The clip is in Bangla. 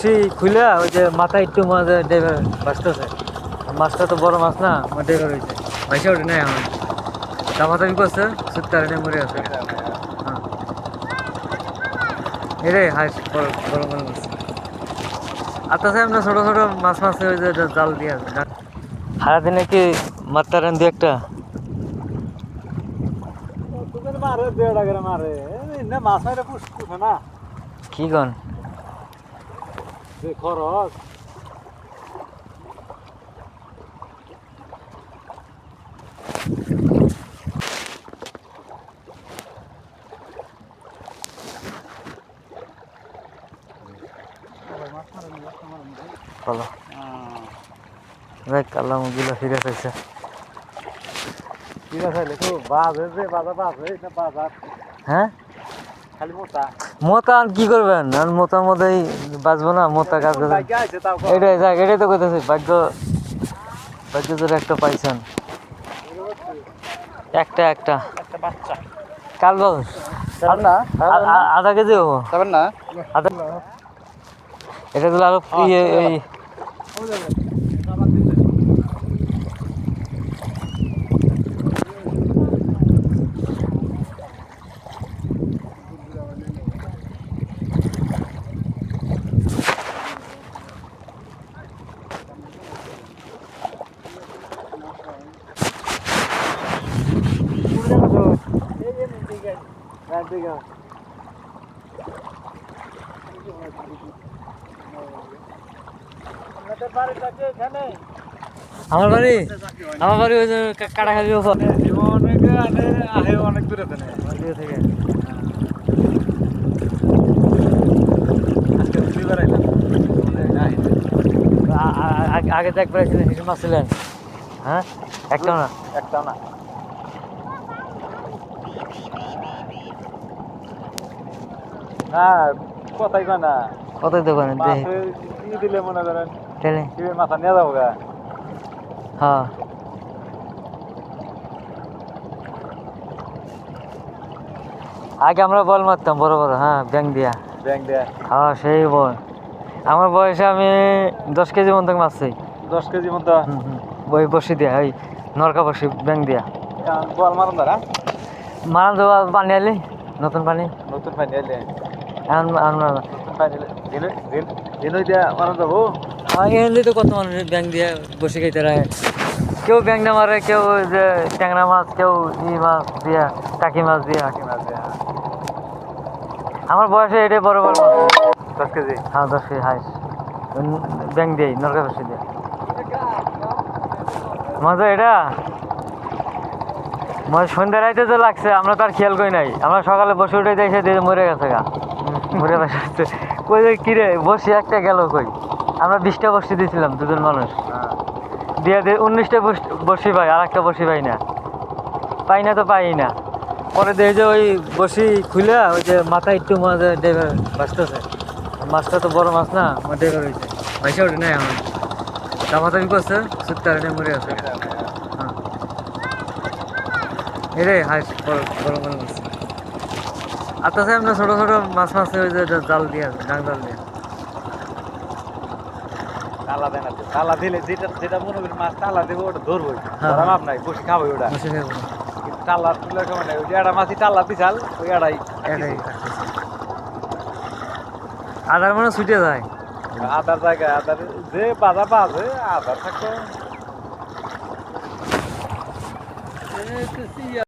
বসি খুলে ওই যে মাথা একটু মাঝে ডেভার বাঁচতেছে। মাছটা তো বড় মাছ না, আমার ডেভার হয়েছে ভাইসা ওঠে নাই আমার দামাদামি করছে, সুতারে মরে আছে। হ্যাঁ এরে হাইস বড় বড় বড় মাছ আতাছে। আমরা ছোট ছোট মাছ মাছ ওই যে জাল দিয়ে আছে। সারাদিনে কি মারতারেন দু একটা? মারে 1.5 টাকা মারে না, মাছ মারে পুষে না কি গন যে খরচ। বলো দেখ আল্লাহ মুগিলা ফিরে চাইছে। ঠিক আছে তো বাজে যে বাজার বাজে না বাজার হ্যাঁ খালি মোটা মোতা আর কি করবেন, আর মোতার মধ্যেই বাঁচবো না। মোতা কাজ করে বাইকে আছে তাও এটাই যাক, এটাই তো কইতেছি। ভাগ্য ভাগ্য তোর একটা পাইছেন, একটা একটা বাচ্চা কাল বাবু না আধা কেজি হবো যাবেন না আধা। এটা দিলে আরো এই আমার বাড়ি ওই যে কাটাখালি অনেক দূরে থেকে। আগে তো একবার হিসেবে মাছ ছিলেন? হ্যাঁ একটা না একটা না না কথাই কয় না। কতই দোকানে কি দিলে মনে করেন টেলে শিবের মাথা নিয়ে যাবো গা। হ্যাঁ আগে আমরা বল মারতাম বড় বড়, হ্যাঁ ব্যাং দিয়া। ব্যাংক দেয়া হ্যাঁ সেই বল। আমার বয়সে আমি 10 কেজি মতো মারছি। 10 কেজি মতো বই বসি দিয়া, ওই নরকা বসি ব্যাং দিয়া বল মারুন দাঁড়া। মারান দেওয়া পানি আলি, নতুন পানি নতুন পানি এলে এখন নতুন পানি দিন দিয়া মারুন যাবো। এখানে তো কত মানুষ ব্যাং দিয়ে বসে খাইতে রায়। কেউ ব্যাং না মারে, কেউ ওই যে ট্যাংরা মাছ, কেউ মাছ দিয়া, টাকি মাছ দিয়া। আমার বয়সে এটাই বড় বড় মাছ 10 কেজি হ্যাঁ 10 কেজি হাইস ব্যাং দিয়ে নরকা বসে দিয়ে। মজা এটা সন্ধ্যা রাইতে যে লাগছে আমরা তো আর খেয়াল করি নাই। আমরা সকালে বসে উঠে দেখে দিয়ে মরে গেছে গা, মরে বসে কই যে কিরে বসি একটা গেল কই। আমরা 20টা বসি দিয়েছিলাম দুজন মানুষ দিয়ে 19টা বসি পাই, আর একটা বসি পাই না, তো পাই না। পরে দেখে যে ওই বসি খুলে ওই যে মাথা একটু মাঝে ডেভার বাঁচতেছে। মাছটা তো বড় মাছ না, আমার ডেভার হয়েছে ভাইসা ওঠে নাই আমার দামাদামি করছে, সুতারে মরে আছে। হ্যাঁ এরে হাইস বড় বড় বড় মাছ আতাছে। আমরা ছোট ছোট মাছ মাছ ওই যে জাল দিয়ে আছে, ডাং জাল দিয়ে। তালা দেন আছে, তালা দিলে যেটা যেটা মনে করি মাছ তালা দেবো ওটা ধরবো, ধরা মাপ নাই, বসে খাবো ওটা। তালা তুলে সময় নাই, ওই যে একটা মাছই তালা দিছাল ওই এটাই আদার মনে ছুটে যায়। আদার জায়গায় আদার যে বাজা বাজে আদার থাকতো।